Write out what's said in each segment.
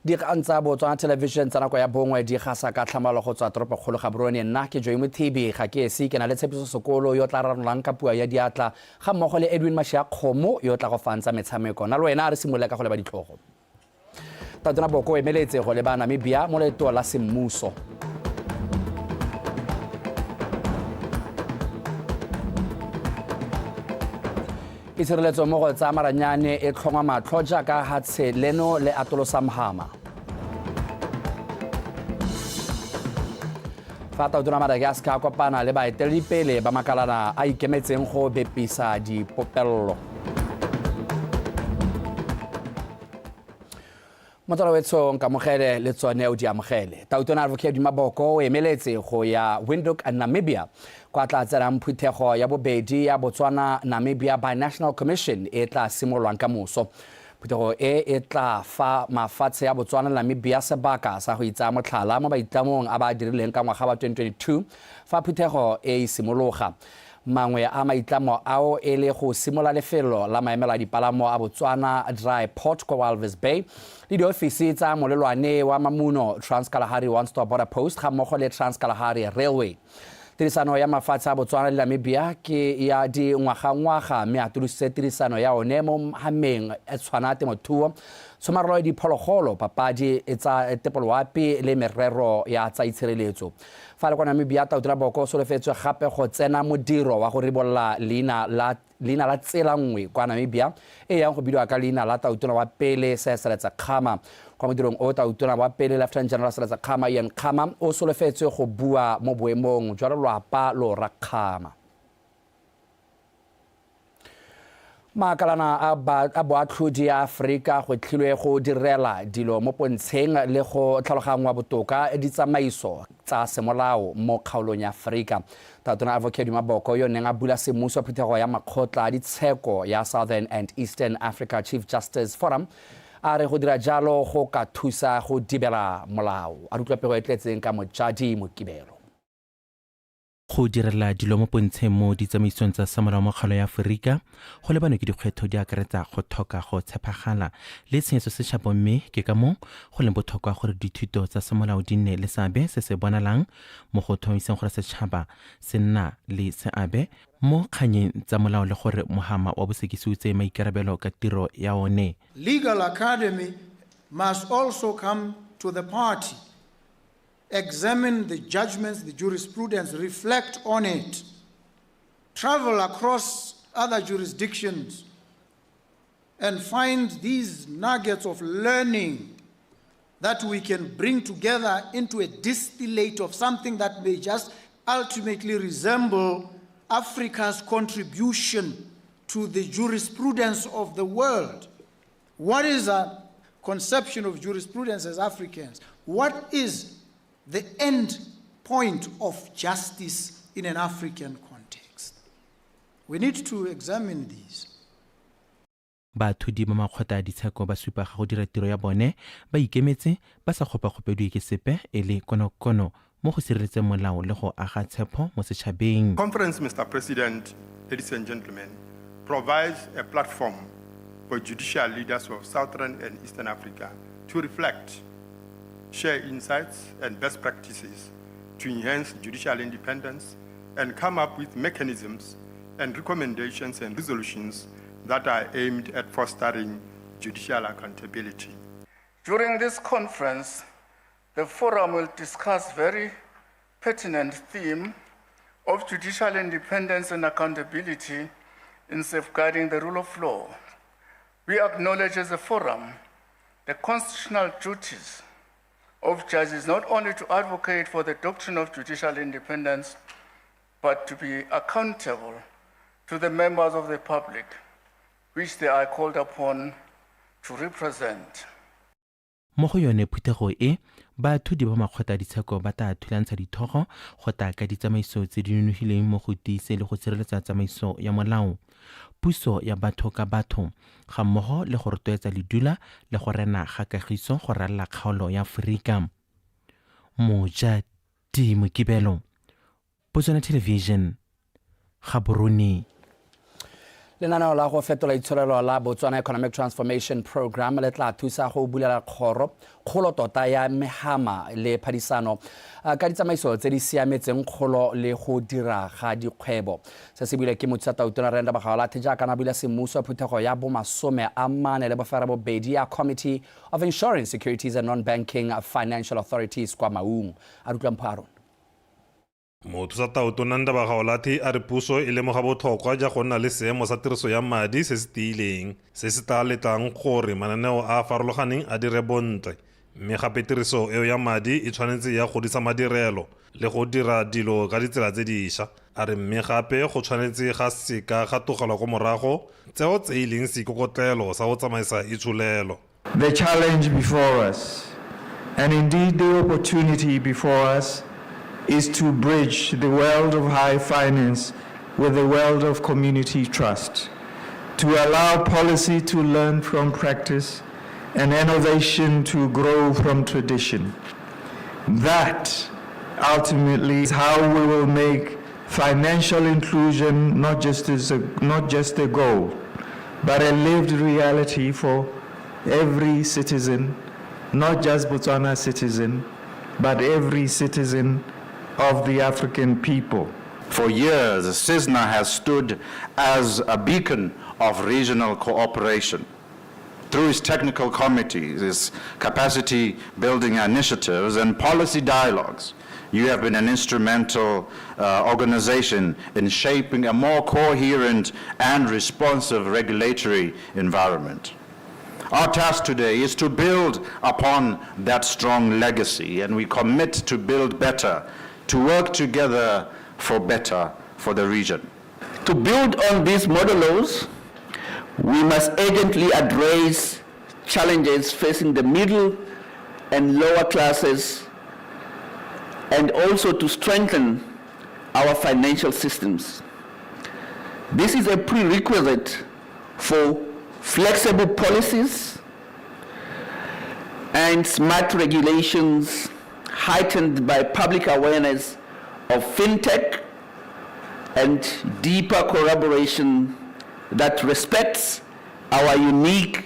Di kantsa Botswana Television tsa nako ya bongwe di gasa ka tlhamalo go tswa toropo kgolo Gaborone nna ke Joy Mothibi ga ke esi ke na le tshepiso sekolo yo tla ranolang ka pua ya diatla ga mmogo le Edwin Mashia Khomo yo tla go fantsa metshameko na le wena re simolola ka go leba ditlhogo. Tatona Boko emeletse go leba Namibia mo leeto la semmuso. Itshireletso mo go tsa maranyane e tlhongwa matlho jaaka hatshe leno le atolosa mhama. Fa Tautona Madagascar kopana le baeteledipele ba makalana a ikemetseng go bepisa dipopello. Motswala wetso nkamogele le tsone o di amogele. Tautona Advocate Maboko o emeletse go ya Windhoek Namibia kwa tla tsenang phuthego ya bobedi ya Botswana Namibia Binational Commission e tla simololwang ka moso. Phuthego e tla fa mafatshe ya Botswana Namibia sebaka sa go itsa motlhala mo baitlamong a ba dirileng ka ngwaga wa 2022 fa phuthego e simologa. Mangwe a maitlamo ao e le go simola lefelo la maemela dipalamo a Botswana Dry Port kwa Walvis Bay le diofisi tsa molelwane wa Mamuno Trans-Kalahari One Stop Border Post ga mmogo le Trans-Kalahari Railway. Tirisano ya mafatshe a Botswana le Namibia ke ya di ngwaga mme a tulusitse tirisano ya one mo hameng e tshwana temothuo tshomarelo ya diphologolo papadi e tsa tepoloapi le merero ya tsa itshireletso. Fa le kwa Namibia Tautona Boko o solofetswe gape go tsena modiro wa go ribolla leina la tsela nngwe kwa Namibia e yang go bidiwa ka leina la Tautona wa pele Seletsa Khama. Kwa modirong o Tautona wa pele Lieutenant General Seletsa Khama Ian Khama o solofetswe go bua mo boemong jwa lelapa lo ra Khama. Makalana a boatlhodi a Afrika go tlhilwe go direla dilo mo pontsheng le go tlhalogangwa botoka ditsamaiso tsa semolao mo kgaolong ya Afrika. Tautona Advocate Maboko yo neng a bula semmuso phuthego ya makgotla a ditsheko ya Southern and Eastern Africa Chief Justice Forum a re go dira jalo go ka thusa go dibela molao. A rutlwa e tletseng ka Mojadi Mokibelo. Go direla dilo mo pontsheng mo ditsamaisong tsa semolao mo kgaolong ya Aforika go lebane ke dikgwetho di akaretsa go thoka go tshepagala le tshenyetso setšhaba mme ke ka mo go leng botlhokwa gore dithuto tsa semolao di nne le seabe se se bonalang mo go tlhomamiseng gore setšhaba se nna le seabe mo kganyeng tsa molao le gore mohama wa bosekisi o tseye maikarabelo ka tiro ya one. Legal Academy must also come to the party. Examine the judgments, the jurisprudence, reflect on it, travel across other jurisdictions, and find these nuggets of learning that we can bring together into a distillate of something that may just ultimately resemble Africa's contribution to the jurisprudence of the world. What is our conception of jurisprudence as Africans? What is the end point of justice in an African context? We need to examine these. Bathudi ba makgotla a ditsheko ba supa ga go dira tiro ya bone ba ikemetse ba sa gopagopediwe ke sepe e le konokono mo go sireletseng molao le go aga tshepo mo setšhabeng. Conference, Mr. President, ladies and gentlemen, provides a platform for judicial leaders of Southern and Eastern Africa to reflect, share insights and best practices to enhance judicial independence and come up with mechanisms and recommendations and resolutions that are aimed at fostering judicial accountability. During this conference, the forum will discuss very pertinent theme of judicial independence and accountability in safeguarding the rule of law. We acknowledge as a forum the constitutional duties of judges not only to advocate for the doctrine of judicial independence, but to be accountable to the members of the public, which they are called upon to represent. Mo go yone phuthego e bathudi ba makgotla a ditsheko ba tla thulantsha dithogo go ta ka ditsamaiso tse di nonofileng mo go tiise le go sireletsa tsamaiso ya molao, puso ya batho ka batho ga mmogo le go rotloetsa ledula le go rena ga kagiso go ralala kgaolo ya Aforika. Mojadi Mokibelo, Botswana Television, Gaborone. Lenaneo la go fetola itsholelo la Botswana Economic Transformation Program le tla thusa go bulela kgolo tota ya mehama le phadisano ka ditsamaiso tse di siametseng kgolo le go dira ga dikgwebo. Se se buile ke Motsattautona Renda Bagalathi jaaka na buile semmuso phuthego ya bo 40 le bofara bobedi ya Committee of Insurance, Securities and Non-Banking Financial Authorities kwa Maung. A rutla Mpharon. Motsattautona Renda Bagalathi a re puso e lemoga botlhokwa ja go nna le seemo sa tiriso ya madi se se tiileng se se tla letlang gore mananeo a farologaneng a dire bontle, mme gape tiriso eo ya madi e tshwanetse ya godisa madirelo le go dira dilo ka ditsela tse dišwa. A re mme gape go tshwanetse ga seka ga togelwa ko morago tseo tse e leng seikokotlelo sa go tsamaisa itsholelo. The challenge before us, and indeed the opportunity before us, is to bridge the world of high finance with the world of community trust, to allow policy to learn from practice and innovation to grow from tradition. That ultimately is how we will make financial inclusion not just a goal, but a lived reality for every citizen, not just Botswana citizen, but every citizen of the African people. For years, CISNA has stood as a beacon of regional cooperation. Through its technical committees, its capacity building initiatives and policy dialogues, you have been an instrumental organization in shaping a more coherent and responsive regulatory environment. Our task today is to build upon that strong legacy, and we commit to build better, to work together for better for the region. To build on these modules, we must urgently address challenges facing the middle and lower classes, and also to strengthen our financial systems. This is a prerequisite for flexible policies and smart regulations heightened by public awareness of fintech and deeper collaboration that respects our unique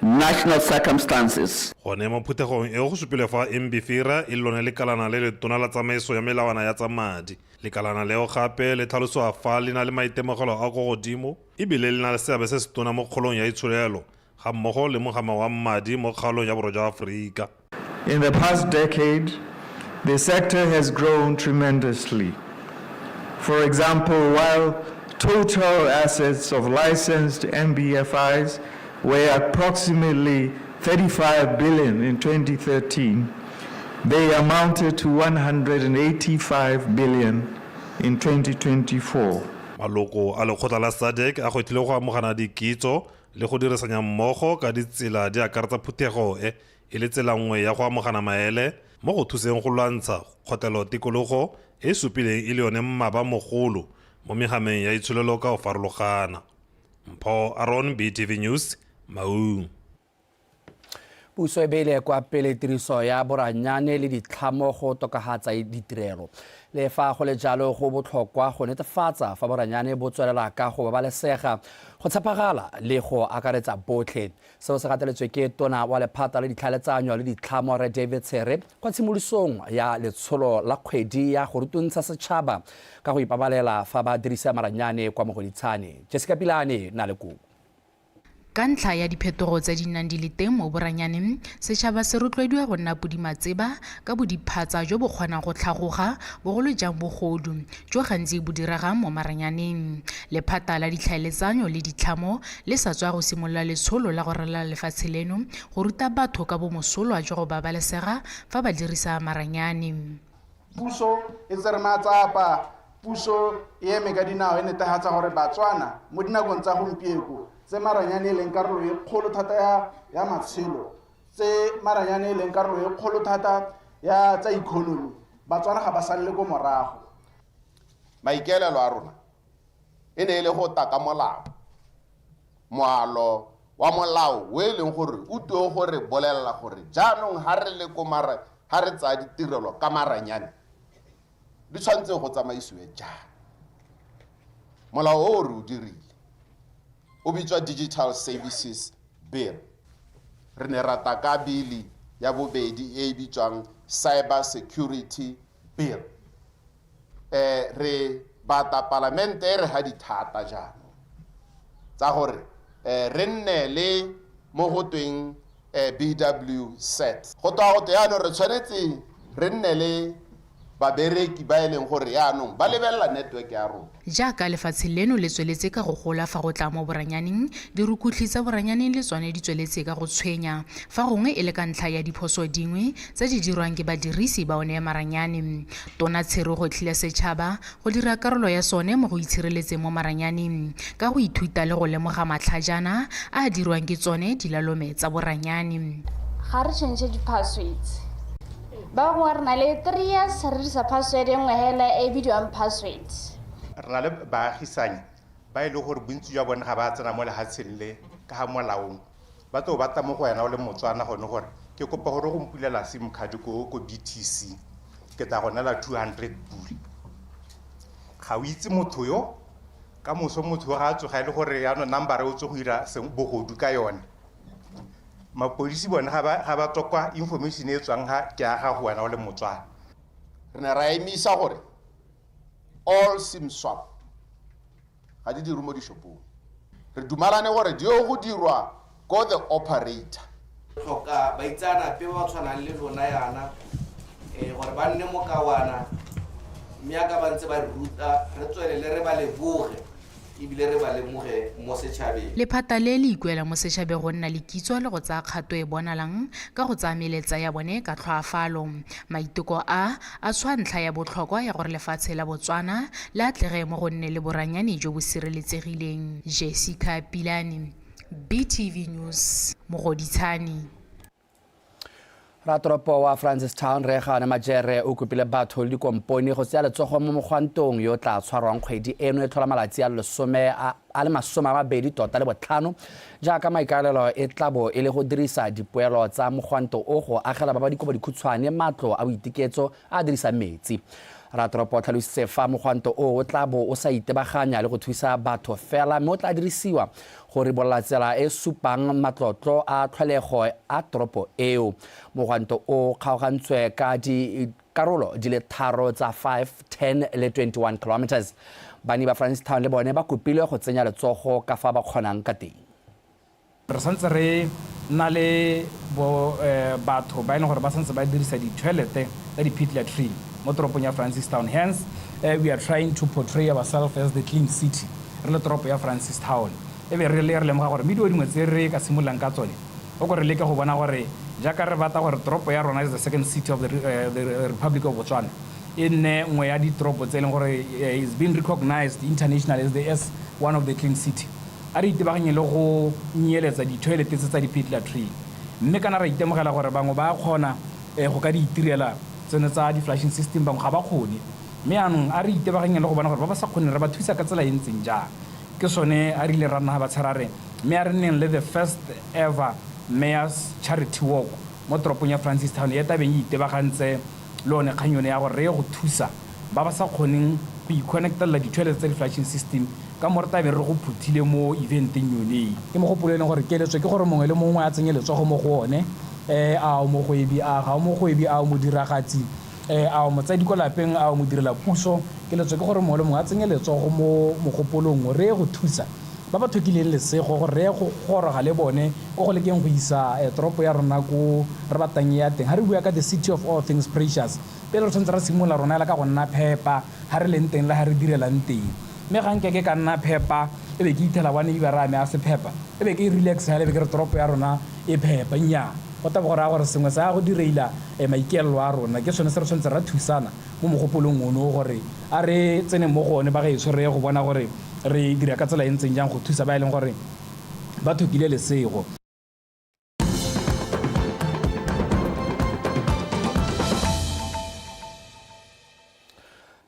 national circumstances. Gone mo phuthegong e go supile fa Mbifira e lone lekalana le letona la tsamaiso ya melawana ya tsa madi. Lekalana leo gape le tlhaloswa fa le na le maitemogelo a go godimo ebile le na le seabe se se tona mo kgolong ya itsholelo ga mmogo le mogama wa madi mo kgaolong ya borwa jwa Aforika. In the past decade, the sector has grown tremendously. For example, while total assets of licensed MBFIs were approximately 35 billion in 2013, they amounted to 185 billion in 2024. Maloko a lekgotla la SADC a gotlile go amogana dikitso le go dirisanya mmogo ka ditsela di akaretsa phuthego e le tsela nngwe ya go amogana maele mo go thuseng go lwantsha kgotlelo tikologo e supileng e le yone mmaba mogolo mo megameng ya itsholelo ka go farologana. Mpho Aaron, BTV News, Maung. Puso e beile kwa pele tiriso ya boranyane le ditlhamo go tokagatsa ditirelo. Le fa go le jalo go botlhokwa go netefatsa fa boranyane bo tswelela ka go babalesega, go tshepagala le go akaretsa botlhe. Seo se gateletswe ke tona wa lephata le ditlhaeletsanyo le ditlhamo Re David Sere kwa tshimolosong ya letsholo la kgwedi ya go rutuntsha setšhaba ka go ipabalela fa ba dirisa maranyane kwa Mogoditshane. Jessica Pilane na le kuku. Ka ntlha ya diphetogo tse di nang di le teng mo boranyaneng, setšhaba se rotloediwa go nna podimatseba ka bodiphatsa jo bo kgonang go tlhagoga bogolo jang bogodu jo gantsi bo diragang mo maranyaneng. Lephata la ditlhaeletsanyo le ditlhamo le sa tswa go simolola letsholo la go ralala lefatshe leno go ruta batho ka bomosolwa jwa go babalesega fa ba dirisa maranyane. Puso e tsere matsapa, puso e eme ka dinao e netefatsa gore Batswana mo dinakong tsa gompieno tse maranyane leng karolo e kgolo thata ya matshelo, tse maranyane leng karolo e kgolo thata ya tsa economy, Batswana ga ba salle go morago. Maikaelelo a rona e ne le go taka molao, moalo wa molao o e leng gore o tuo gore bolelela gore jaanong ha re le ko ha re tsaya ditirelo ka maranyane di tshwanetse go tsamaisiwe jang. molao o re o dirile o bitswa Digital Services Bill. Re ne rata ka bili ya bobedi e bitswang Cyber Security Bill. Re bata parlamente re ha dithata jaanong tsa gore re nne le mo go tweng BW set go toa go teano re tshwanetse re nne le babereki ba eleng gore yaanong ba lebella network ya rona. Jaaka lefatshe leno le tsweletse ka go gola fa go tla mo boranyaneng, dirukutlhi tsa boranyaneng le tsone di tsweletse ka go tshwenya fa gongwe e le ka ntlha ya diphoso dingwe tse di dirwang ke badirisi ba one maranyane. Tona Tshero go tlhile setšhaba go dira karolo ya sone mo go itshireletseng mo maranyaneng ka go ithuta le go lemoga matlhajana a dirwang ke tsone dilalome tsa boranyane. Ga re change di-passwords ba go re na le 3 years re dirisa password e nngwe hela e bidiwang password. Re na le baagisane ba ile gore bontsi jwa bone ga ba tsena mo lehatsheng le ka ga molaong ba tlo batla mo go wena o le Motswana gone gore ke kopa gore go mpulela sim card ko BTC ke tla go nela 200 pula ga o itse motho yo ka moso motho ga a tsoga ile gore ya no number o tso go ira seng bogodu ka yone. Mapolisi bona ga ba tsokwa information e tswang ha ke aga go wena o le Motswana. Re ne ra emisa gore all sim swap ga di dirwe mo dishopong. Re dumalane gore di go dirwa go the operator. Tlhoka baitsanape ba tshwanang le lona yana gore ba nne mokawana mme aka ba ntse ba ruta re tswelele re ba leboge ibile re ba lemoge mo setšhabeng. Lephata le le ikuela mo setšhabeng go nna le kitso le go tsaya kgato e bonalang ka go tsaya meletsa ya bone ka tlhoafalo. Maiteko a tshwa ntlha ya botlhokwa ya gore lefatshe la Botswana le atlege mo go nne le boranyane jo bo sireletsegileng. Jessica Pilani, BTV News, Mogoditshane. Ratoropo wa Francistown Regane Majere o kopile batho le dikompone go tsaya letsogo mo mogwantong yo tla tshwarwang kgwedi eno e tlhola malatsi a le 25 jaaka maikalelo e tlabo e le go dirisa dipoelo tsa mogwanto o go agela ba ba dikobodikhutshwane matlo a boiteketso a dirisa metsi. Ratoropo tlhalositse fa mogwanto o tla bo o sa itebaganya le go thusa batho fela mme o tla dirisiwa go ribolla tsela e supang matlotlo a tlholego a toropo eo. Mogwanto o kgaogantswe ka dikarolo di le 3 tsa 5, 10 le 21 kilometers. Bani ba Francistown le bone ba kopilwe go tsenya letsogo ka fa ba kgonang ka teng. Re santse re na le batho ba ene gore ba santse ba dirisa di-toilete tsa di-pit latrine mo toropong ya Francistown. Hence, we are trying to portray ourselves as the clean city re le toropo ya Francistown. Ebe re lemoga gore mme dio dingwe tse re ka simololang ka tsone o gore leke go bona gore jaaka re bata gore toropo ya rona is the second city of the Republic of Botswana e nne nngwe ya ditoropo tse e leng gore is being recognized internationally as one of the clean city. A re itebaganye le go nyeletsa di-toilete tsa di-pit latrine mme kana re itemogela gore bangwe ba kgona go ka di itirela tsone tsa di-flushing system bangwe ga ba kgone mme anong a re itebaganye le go bona gore ba ba sa kgone re ba thusa ka tsela e ntseng jang. Ke sone a rile ra nna ba tsherare mme a re nneng le the first ever mayor's charity walk mo toropong ya Francistown e tabeng e itebagantse le one kgang yone ya gore re go thusa ba ba sa kgoneng go i-connectela di-toilets tsa di-flushing system ka mo re tabe re go phuthile mo eventeng yone. Ke mogopolo e leng gore keletswe ke gore mongwe le mongwe a tsenye letsogo mo go one a o mogwebi a ga o mogwebi a o modiragatsi a o motsadi ko lapeng a o modirela puso keletswe ke gore mongwe le mongwe a tsenye letsogo mo mogopolong re go thusa ba ba thokileng lesego gore re go goroga le bone go lekeng go isa toropo ya rona ko re batang ya teng ha re bua ka the city of all things precious pele re tshwanetse re simola rona la ka go nna phepa ha re leng teng la ha re direlang teng mme ga nke ke ka nna phepa e be ke ithela bane e ba rame a se phepa e be ke relax ha le be ke re toropo ya rona e phepa nya go taba gore a gore sengwe sa go direila maikelelo a rona ke sone se re tshwanetse ra thusana mo mogopolong ono gore a re tsene mo gone ba gaetso re go bona gore re dira ka tsela e ntseng jang go thusa ba e leng gore ba thokile lesego.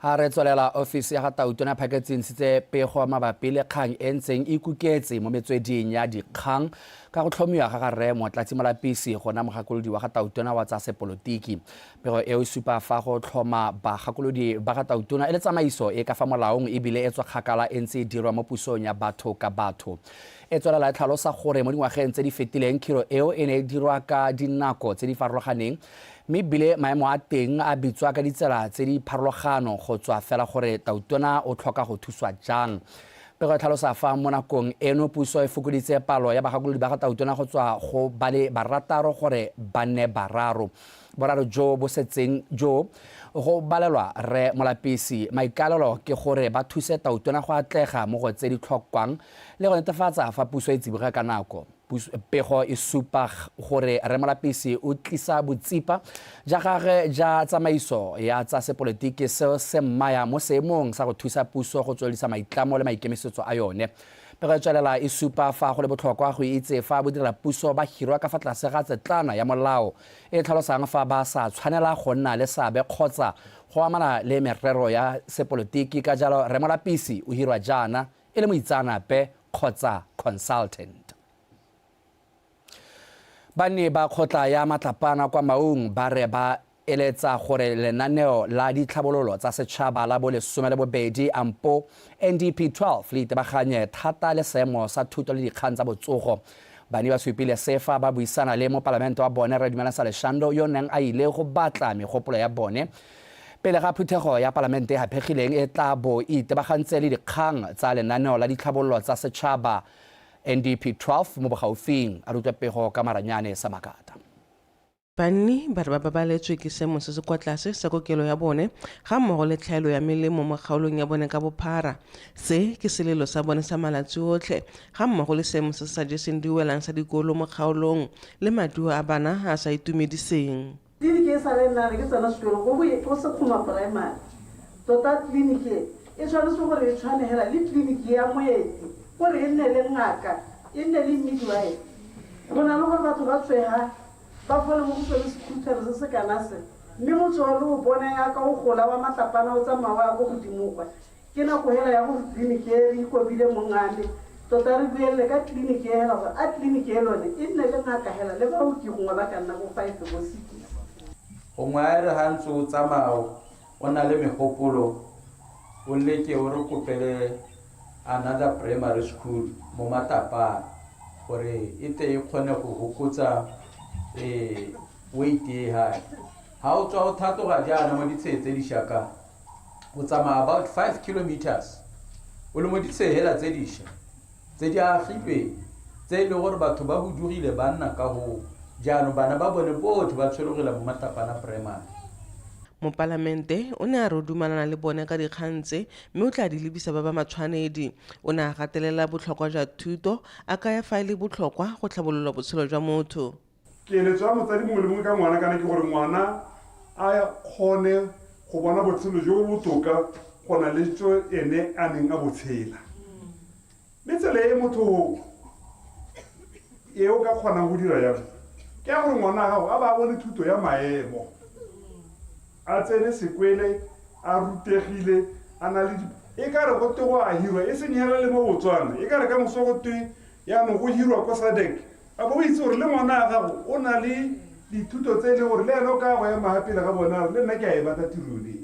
a re tswelela ofisi ya ga Tautona Phaketseng ntshitse pego mabapi le kgang e ntseng e kuketse mo metsweding ya dikgang ka go tlhomiwa ga Rre Motlatsimolapisi gona mogakolodi wa ga Tautona wa tsa sepolotiki. Pego eo supa fa go tlhoma bagakolodi ba ga Tautona e le tsamaiso e ka fa molaong ebile e tswa kgakala e ntse dirwa mo pusong ya batho ka batho. E tswelela tlhalosa gore mo dingwageng tse di fetileng khiro eo e ne dirwa ka dinako tse di farologaneng mme bile maemo a teng a bitswa ka ditsela tse di pharologano go tswa fela gore Tautona o tlhoka go thuswa jang. Pego e tlhalosa fa mo nakong eno puso e fokoditse palo ya bagakolodi ba ga Tautona go tswa go ba le barataro gore ba nne bararo. Boraro jo bo setseng jo go balelwa Rre Molapisi maikalelo ke gore ba thuse Tautona go atlega mo go tse di tlhokwang le go netefatsa fa puso e tsiboga ka nako. Pego e supa gore Rre Molapisi o tlisa botsipa ja gage ja tsamaiso ya tsa sepolotiki seo se mmaya mo seemong sa go thusa puso go tswelisa maitlamo le maikemisetso a yone. Pego e tswelela e supa fa go le botlhokwa go itse fa bodirela puso ba hirwa ka fa tlase ga tsetlana ya molao e tlhalosang fa ba sa tshwanela go nna le seabe kgotsa go amana le merero ya sepolotiki ka jalo Rre Molapisi o hirwa jaana e le moitseanape kgotsa consultant. Banni ba kgotla ya matlapana kwa Maung ba re ba eletsa gore lenaneo la ditlhabololo tsa setšhaba la bo 12 ampo NDP 12 le itebaganye thata le seemo sa thuto le dikgang tsa botsogo. Banni ba supile sefa ba buisana le mo palamente wa bone Rre Dumelasa Leshando yo neng a ile go batla megopolo ya bone pele ga phuthego ya palamente e hapegileng e tla bo itebagantse le dikgang tsa lenaneo la ditlhabololo tsa setšhaba NDP 12 mo bogaufing a rutwa pego ka maranyane sa Makata. Banni ba re ba babaletswe ke seemo se se kwa tlase sa kokelo ya bone ga mmogo le tlhaelo ya melemo mo kgaolong ya bone ka bophara. Se ke selelo sa bone sa malatsi otlhe ga mmogo le seemo se sa jeseng diwelang sa dikolo mo kgaolong le maduo a bana a sa itumediseng. Tleliniki e sa le nna ke tsena sekolo go se kgoma primary tota tleliniki e tshwanetse gore e tshwane hela le tleliniki ya moeti gore e nne le ngaka e nne le midwife go na le gore batho ba tshwega ba fole mo go tswele sekhutlhere se se kana se mme motho wa le o bone ya ka go gola wa matlapana o tsamaya ya go godimogwa ke nako hela ya gore tleliniki e re ikobile mongane tota re buelele ka tleliniki e hela gore a tleliniki e lone e nne le ngaka hela le baoki gongwe ba ka nna go 5 go 6 gongwe a re ga ntse o tsamao o na le megopolo o leke o re kopele another primary school mo Matapana gore e te e kgone go hokotsa weight e high. Ha o tswa o thatoga jaana mo ditsheng tse di shaka o tsamaya about 5 kilometers o le mo ditshehela tse dišwa tse di agilwe tse e le gore batho ba budugile ba nna ka go jaanong bana ba bone botlhe ba tshwerogela mo Matapana primary. Mo palamente o ne a re o dumalana le bone ka dikgang tse mme o tla di lebisa ba ba matshwanedi. O ne a gatelela botlhokwa jwa thuto a kaya fa e le botlhokwa go tlhabolola botshelo jwa motho. Keletso ya motsadi mongwe le mongwe ka ngwana kana ke gore ngwana a kgone go bona botshelo jo bo botoka go na le tso ene a neng a botshela. Le tsela e motho eo ka kgonang go dira jalo ke ya gore ngwana gago a ba bone thuto ya maemo a tsene sekwele a rutegile a na le e ka re go te go a hirwa e senyela le mo Botswana e ka re ka moso go te ya no go hirwa ko Sadek a bo itse gore le ngwana gago o na le dithuto tse le gore le ena o ka go ya mahapela ga bona le nna ke a e batla tiro le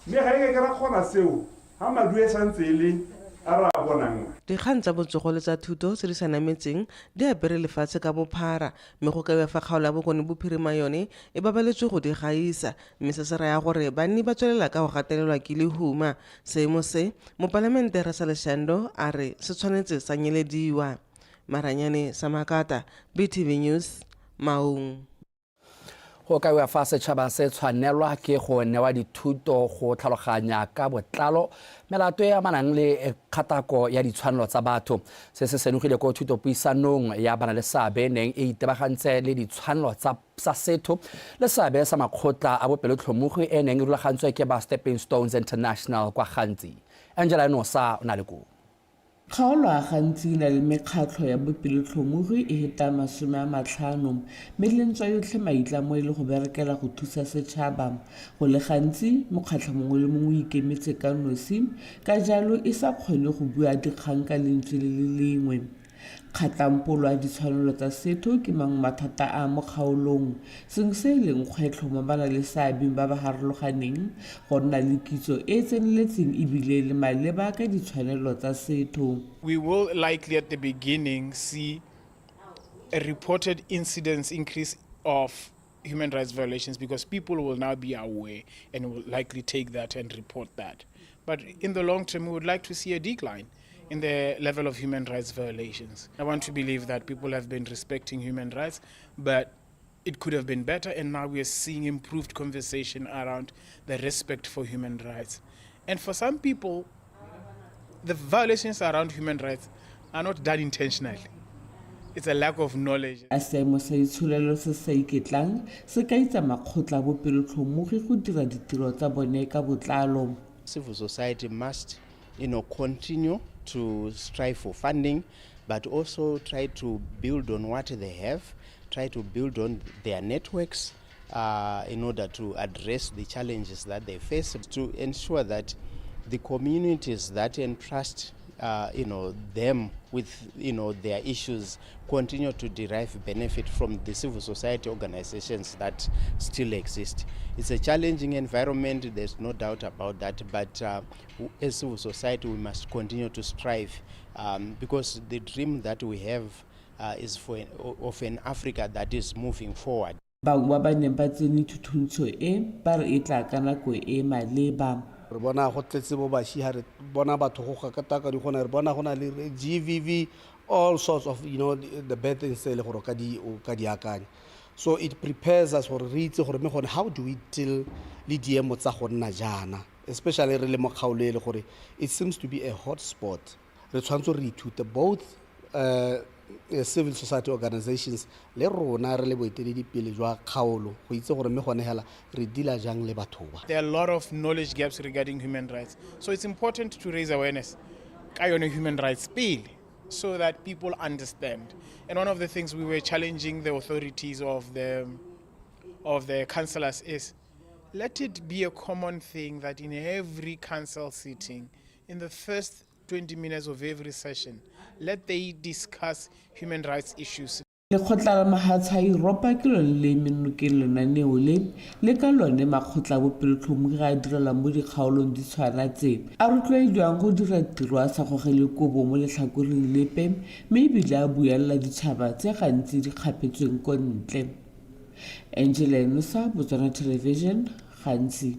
mme ga e ka ra kgona seo ha madu e santse le a ra bonang. Dikgang tsa botsogo le tsa thuto tse di sa nametseng di apere lefatshe ka bophara mme go ka fa kgaolo ya bokone bophirima yone e babaletswe go di gaisa mme se se raya gore banni ba tswelela ka go gatelelwa ke lehuma. Seemo se mo palamente Rasa Leshando a re se tshwanetse sa nyelediwa. Maranyane sa Makata, BTV News, Maung. Go kaiwa fa setšhaba se tshwanelwa ke go newa dithuto go tlhaloganya ka botlalo melato e amanang le kgatako ya ditshwanelo tsa batho. Se se senogile ko thutopuisanong ya bana le seabe neng e itebagantse le ditshwanelo tsa setho le seabe sa makgotla a bopelotlhomogi e neng e rulagantswe ke ba Stepping Stones International kwa Gantsi. Angela Nosa o na le kuo. Kgaolo a gantsi e na le mekgatlho ya bopelotlhomogi e heta 50 mme lentswa yotlhe maitlamo e le go berekela go thusa setšhaba. Go le gantsi mokgatlho mongwe le mongwe o ikemetse ka nosi, ka jalo e sa kgone go bua dikgang ka lentswe le le lengwe. Kgatlampolo a ditshwanelo tsa setho ke mang mathata a mo kgaolong, seng se e leng kgwetlho mo bana le seabe ba ba harologaneng go nna le kitso e tseneletseng ebile le maleba ka ditshwanelo tsa setho. We will likely at the beginning see a reported incidence increase of human rights violations because people will now be aware and will likely take that and report that. But in the long term, we would like to see a decline in the level of human rights violations. I want to believe that people have been respecting human rights, but it could have been better, and now we are seeing improved conversation around the respect for human rights. And for some people, the violations around human rights are not done intentionally. It's a lack of knowledge. A seemo sa itsholelo se sa iketlang se ka itsa makgotla a bopelotlhomogi go dira ditiro tsa bone ka botlalo. Civil society must, continue to strive for funding, but also try to build on what they have, try to build on their networks in order to address the challenges that they face, to ensure that the communities that entrust them with their issues continue to derive benefit from the civil society organizations that still exist. It's a challenging environment, there's no doubt about that, but as civil society we must continue to strive because the dream that we have is of an Africa that is moving forward. Bangwe ba neng ba tsene thuthuntso e ba re e tla ka nako e maleba. Re bona go tletse bo bashi ha re bona batho go ga ka di gona re bona gona le GVV, all sorts of the bad things le go ka di akanya. So it prepares us for re itse gore me gone how do we deal le diemo tsa go nna jana, especially re le mo kgaolo le gore it seems to be a hot spot. Re tshwantse re ithute both civil society organizations le rona re le boeteledipele jwa kgaolo go itse gore me gone hela re dila jang le batho ba. There are a lot of knowledge gaps regarding human rights, so it's important to raise awareness ka yone human rights pele so that people understand. And one of the things we were challenging the authorities of the councillors is let it be a common thing that in every council sitting, in the first 20 minutes of every session, let they discuss human rights issues. Lekgotla la Mahatsha Europa ke lone le menokeng lenaneo le ka lone makgotla a bopelotlhomogi a direla mo dikgaolong di tshwana tse a rotloediwang go dira tiro a sa gogele kobo mo letlhakoreng lepe mme ebile a buelela ditšhaba tse gantsi di kgapetsweng ko ntle. Angela Nusa, Botswana Television, gantsi.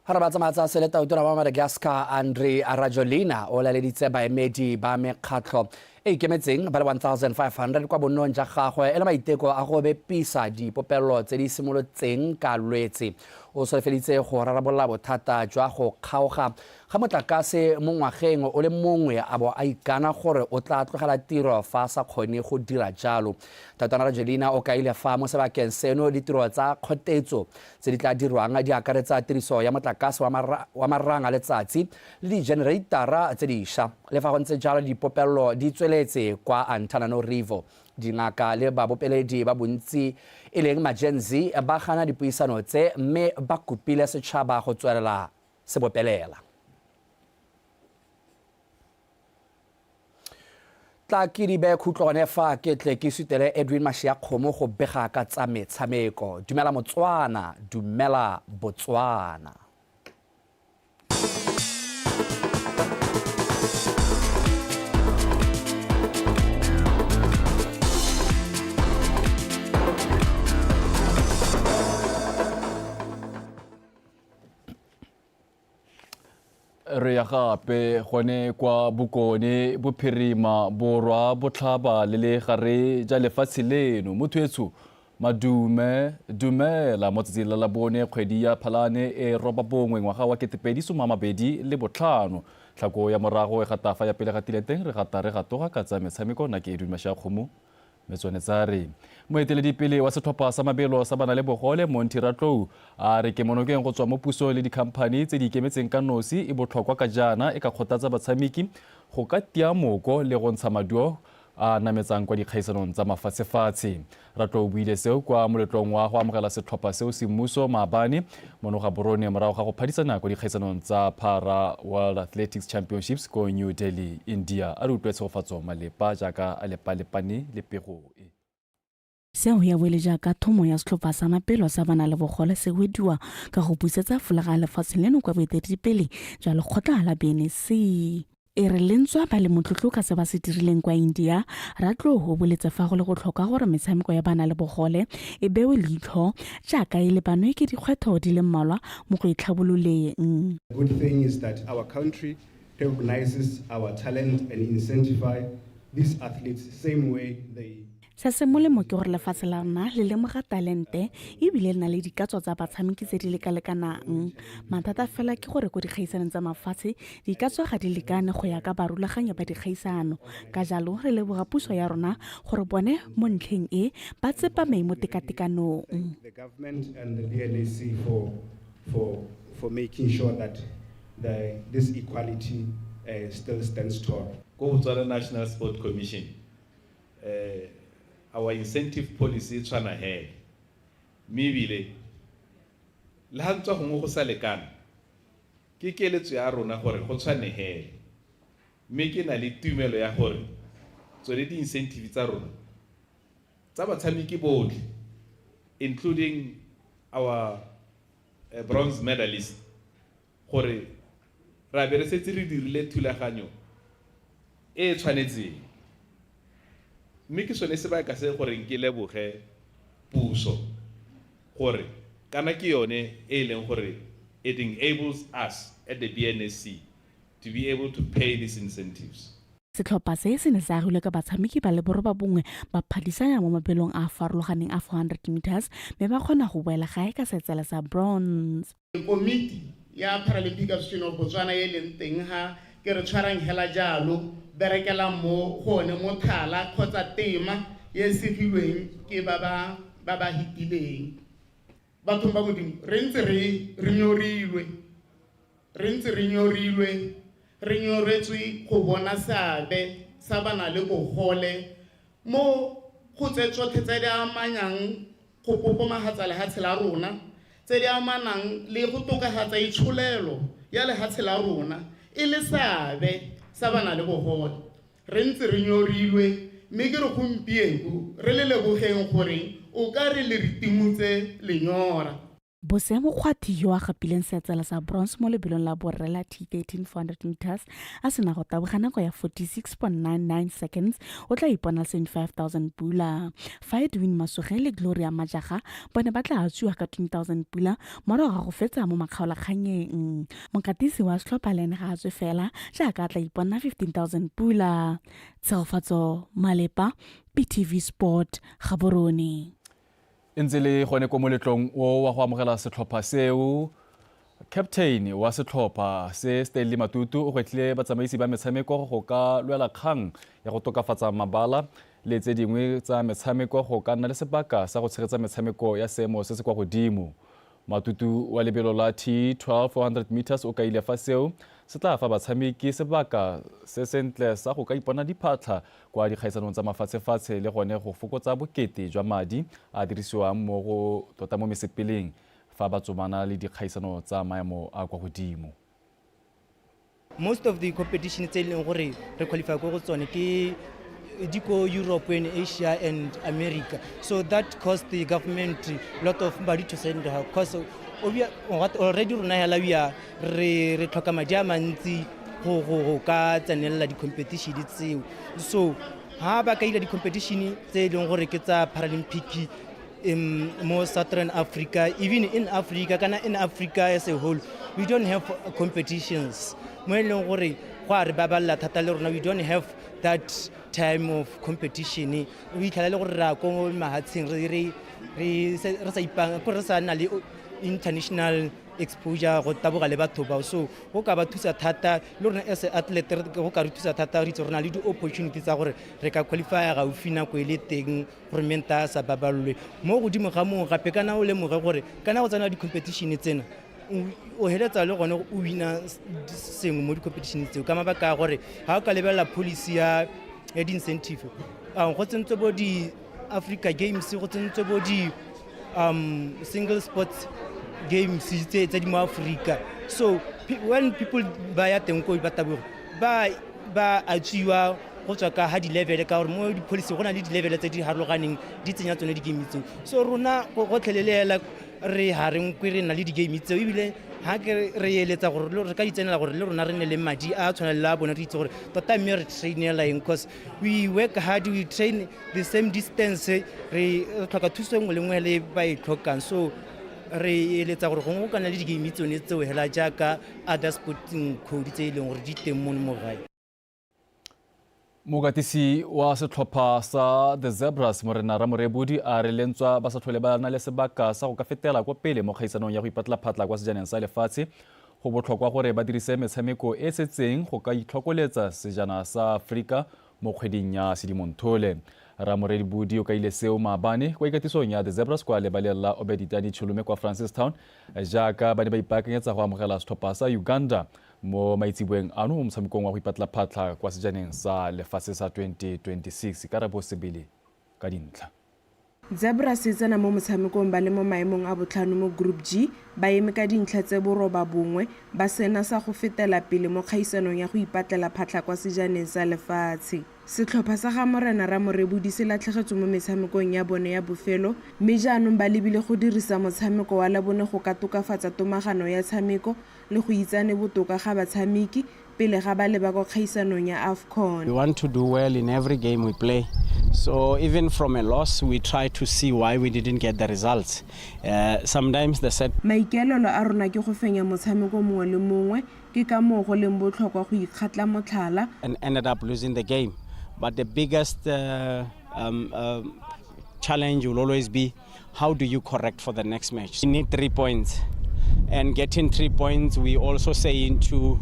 Harabatsa seleta utona wa Madagascar Andre Arajolina o laleditse baemedi ba mekgatlho e ikemetseng ba le 1500 kwa bonong ja gagwe e le maiteko a go bepisa dipopelo tse di simolotseng ka lwetse. O solofeditse go rarabolla bothata jwa go kgaoga ga motlakase mo ngwageng o le mongwe a bo a ikana gore o tla tlogela tiro fa sa kgone go dira jalo. Tatana Arajolina o kaile fa mo sebakeng seno ditiro tsa kgotetso tse di tla dirwang di akaretsa tiriso ya motlakase wa marang a letsatsi le di-generatara tse dišwa. Le fa go ntse jalo dipopelo di tsweletse kwa Antananarivo. Dingaka le babopeledi ba bontsi e leng majenzi ba gana dipuisano tse mme ba kopile setšhaba go tswelela se bopelela. Tla ke di be khutlone fa ke tle ke sutele Edwin Mashiakgomo go bega ka tsa metshameko. Dumela Motswana, dumela Botswana. Re ya gape gone kwa Bokone Bophirima Borwa Botlhaba le le gare ja lefatshe leno mothoetso madume dumela motsatsi la bone kgwedi ya Phalane e roba bongwe ngwaga wa 2025 tlhako ya morago e gatafa ya pele ga tileteng re gata re gatoga ka tsa metshameko na ke Edwin Mashiakgomo Metsonetsare moeteledipele wa setlhopha sa mabelo sa bana le bogole Monty Ratlou a re kemonokeng go tswa mo puso le dikhamphane tse di ikemetseng ka nosi e botlhokwa ka jaana e ka kgothatsa batshameki go ka tia moko le go ntsha maduo a nametsang kwa dikgaisanong tsa mafatshefatshe. Ratlou o buile seo kwa moletlong wa go amogela setlhopha seo semmuso maabane monoga borone morago ga go phadisana kwa dikgaisanong tsa Para World Athletics Championships ko New Delhi, India. A re utlwe tshegofatso malepa jaaka a lepalepane le pego e. Seo ya wele jaaka thomo ya setlhopha sa mapelo sa bana le bogole se wediwa ka go busetsa folaga lefatshe leno kwa boeteledipele jwa lekgotla la BNC. E re lentswa ba le motlotlo ka se ba se dirileng kwa India. Ratlou o boletse fa go le go tlhoka gore metshameko ya bana le bogole e bewe leitlho jaaka e lebanwe ke dikgwetho di le mmalwa mo go itlhabololeng. The good thing is that our country recognizes our talent and incentivizes these athletes the same way they Se se molemo ke gore lefatshe la rona le lemoga talente ebile le na le dikatso tsa batshameki tse di lekalekanang. Mathata fela ke gore go dikgaisanong tsa mafatshe dikatso ga di lekane go ya ka barulaganya ba dikgaisano. Ka jalo re leboga puso ya rona gore bone mo ntlheng e ba tsepame mo tekatekanong. The government and the BNC for making sure that this equality still stands tall. Go Botswana National Sport Commission. Our incentive policy tshwana he mebile le ha ntwa go go sa lekana ke keletso ya rona gore go tshwane he me ke na le tumelo ya gore tsone di incentive tsa rona tsa batshameki botlhe including our bronze medalist gore ra be re setse re dirile thulaganyo e tshwanetseng. Mme ke sone se ba ka se gore ke leboge puso gore kana ke yone e leng gore it enables us at the BNSC to be able to pay these incentives. Setlhopha se ne sa agilwe ka batshameki ba le boroba bongwe ba phadisana mo mabelong a farologaneng a 400 meters mme ba kgona go boela gae ka setsela sa bronze. Komiti ya Paralympic Association of Botswana e leng teng ha ke re tshwarang hela jalo berekela mo gone mo thala kgotsa tema ye segilweng ke ba hitileng batho ba modimo re ntse re nyoretswe go bona seabe sa bana le bogole mo go tse tsotlhe tse di amanyang go popomagatsa lefatshe la rona tse di amanang le go tokagatsa itsholelo ya lefatshe la rona e le seabe sa bana le bogole re ntse re nyorilwe mme ke re gompieno re le lebogeng gore o ka re le ritimutse lenyora. Bose Mokgwathi yo a gapileng setsela sa bronze mo lebelong la borrela T13 400 meters a sena go taboga nako ya 46.99 seconds o tla ipona 75,000 pula. Fa Edwin Masoge le Gloria Majaga bone ba tla tswa ka 20,000 pula morago ga go fetsa mo makgaolakganyeng. Mokatisi wa setlhopha le ene ga a tswe fela jaaka a tla ipona 15,000 pula. Tshegofatso Malepa, PTV Sport, Gaborone. Ntse le gone ko moletlong o wa go amogela setlhopha seo captain wa setlhopha se Stanley Matutu o gwetlile batsamaisi ba metshameko go ka lwela kgang ya go tokafatsa mabala le tse dingwe tsa metshameko go ka nna le sebaka sa go tshegetsa metshameko ya seemo se se kwa godimo. Matutu wa lebelo la T12 400 meters o ka ile fa seo se tla fa batshameki sebaka se sentle sa go ka ipona diphatlha kwa dikgaisanong tsa mafatshefatshe le gone go fokotsa bokete jwa madi a dirisiwang mo go tota mo mesepeleng fa ba tsomana le dikgaisano tsa maemo a kwa godimo. Most of the competitions tse leng gore re qualify go tsone ke diko Europe and Asia and America, so that cost the government a lot of money to send her because already rona hela re tlhoka madi a mantsi go ka tsenela di competition tseo. So ha ba ka ila di competition tse leng gore ke tsa Paralympic mo Southern Africa, even in Africa, in Africa as a whole, we don't have competitions. Mo leng gore go re baballa thata le rona, we don't have that time of competition. We tla le gore ra ko mahatsheng re sa ipang go re sa na le international exposure go taboga le batho bao, so go ka ba thusa thata le rona as athlete go ka re thusa thata re itse rona le di-opportunity tsa gore re ka qualifya gaufi nako e le teng gore menta sa babalolwe mo godimo ga moo gape kana o lemoge gore kana go tsena di-competition tsena o heletsa le gone o wina sengwe mo di-competition tseo ka mabaka a gore ga o ka lebelela policy ya di-incentive go tsentswe bo di-Africa Games, go tsentswe bo single sports games tse di mo Africa. So when people ba ya teng ko ba taboga ba achiwa go tswa ka ha di-level ka gore mo di-policy go na le di-level tse di harologaneng di tsenya tsone di-game tseo. So rona go tlhelelela re hareng kwe re na le di-game tseo ebile ha ke re eletsa gore re ka ditsenela gore le rona re ne le madi a tshwana le a bona re itse gore tota mme re trainela eng because we work hard, we train the same distance, re tlhoka thuso nngwe le nngwe le ba e tlhokang. So re eletsa gore gongwe kana le di-game tsone tseo hela jaaka other sporting code tse e leng gore di teng mo mo gae. Mogatisi wa setlhopha sa The Zebras Morena Ramorebodi a re lentswa ba sa tlhole ba na le sebaka sa go ka fetela kwa pele mo kgaisanong ya go ipatla-phatla kwa sejaneng sa lefatshe. Go botlhokwa gore ba dirise metshameko e setseng go ka itlhokoletsa sejana sa Afrika mo kgweding ya Sedimonthole. Ramorebodi o ka ile seo maabane kwa ikatisong ya The Zebras kwa lebaleng la Obeditani Chulume kwa Francistown jaaka ba ne ba ipaakanyetsa go amogela setlhopha sa Uganda mo maitsibweng ano mo motshamekong wa go ipatla-phatla kwa sejaneng sa lefatshe sa 2026. Karabo Sebele ka dintlha. Zebras e tsena mo motshamekong ba le mo maemong a botlhano mo Group G ba eme ka dintlha tse boroba bongwe ba sena sa go fetela pele mo kgaisanong ya go ipatlela phatla kwa sejaneng sa lefatshe. Setlhopha sa ga Morena Ramorebodi se latlhegetswe mo metshamekong ya bone ya bofelo mme jaanong ba lebile go dirisa motshameko wa labone go ka tokafatsa tomagano ya tshameko le go itsane botoka ga batshameki pele ga ba leba kwa kgaisanong ya AFCON. We want to do well in every game we play. So even from a loss, we try to see why we didn't get the results. Sometimes the set. Maikaelelo a rona ke go fenya motshameko mongwe le mongwe ke ka moo go leng botlhokwa go ikgatla motlhala. And ended up losing the game. But the biggest challenge will always be how do you correct for the next match? We need 3 points. And getting 3 points, we also say to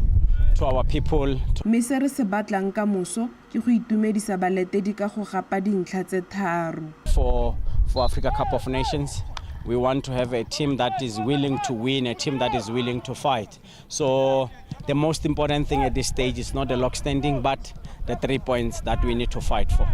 our people. Mme se re se batlang ka moso ke go itumedisa baletedi ka go gapa dintlha tse tharo. For Africa Cup of Nations, we want to have a team that is willing to win, a team that is willing to fight. So the most important thing at this stage is not the lock standing, but the 3 points that we need to fight for.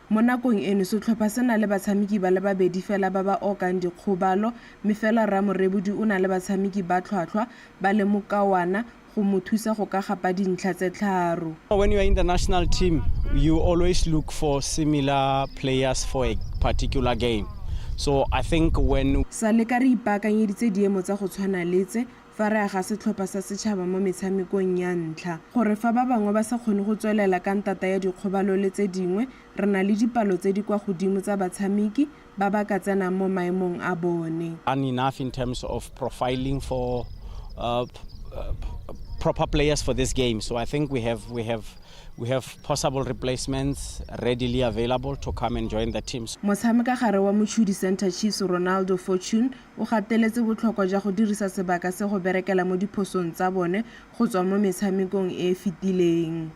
Mo nakong eno setlhopha se na le batshameki ba le babedi fela ba ba okang dikgobalo mme fela Ramorebodi o na le batshameki ba tlhwatlhwa ba le mokawana go mo thusa go ka gapa dintlha tse tharo. When you are in the national team, you always look for similar players for a particular game. So I think when sa le ka re ipaakanyeditse diemo tsa go tshwana letse fa re aga setlhopha sa setšhaba mo metshamekong ya ntlha gore fa ba bangwe ba sa kgone go tswelela ka ntata ya dikgobalo le tse dingwe re na le dipalo tse di kwa godimo tsa batshameki ba ba ka tsenang mo maemong a bone. Enough in terms of profiling for proper players for this game. So I think we have possible replacements readily available to come and join the teams. Motshameka gare wa Mochudi Center Chiefs Ronaldo Fortune o gateletse botlhokwa jwa go dirisa sebaka se go berekela mo diphosong tsa bone go tswa mo metshamekong e fetileng.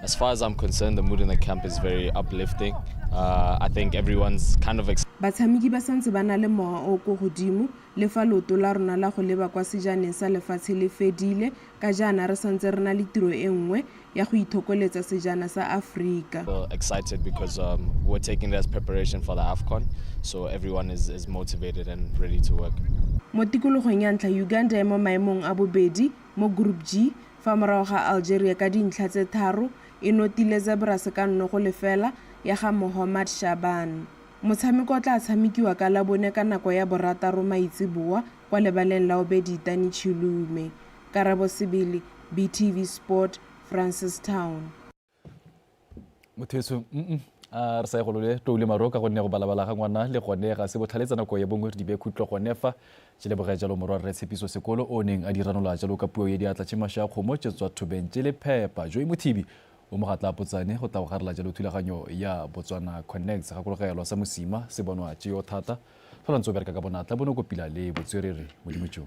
As far as I'm concerned, the mood in the camp is very uplifting. I think everyone's kind of batshameki ba santse ba na le mowa o go godimo le fa loto la rona la go leba kwa sejaneng sa lefatshe le fedile ka jaana re santse re na le tiro e nngwe ya go ithokoletsa sejana sa Afrika. Excited because we're taking this preparation for the AFCON, so everyone is motivated and ready to work. Mo tikologong ya ntlha Uganda mo maemong a bobedi mo Group G fa morago ga Algeria ka dintlha tse tharo e notile Zebras ka nnogo lefela ya ga Mohamed Shaban. Motshameko o tla tshamekiwa ka labone ka nako ya borataro maitsiboa kwa lebaleng la Obeditani Chulume. Karabo Sebele, BTV Sport, Francistown. Mothetso re sa golole toule maroka go ne go balabala ga ngwana le gone ga se botlhaletsa nako ya bongwe di be khutlo go nefa tšele boga jalo morwa re tshepiso sekolo o neng a diranola jalo ka puo ye di atla tšhimasha kgomo tšetswa thobeng tšele phepa jo Mothibi o mo gatla potsane go tla go garela jalo thulaganyo ya Botswana Connect ga gologelo sa mosima se bonwa tšeo thata fa ntse o bereka ka bonatla bono kopila le botswerere mo dimotšong.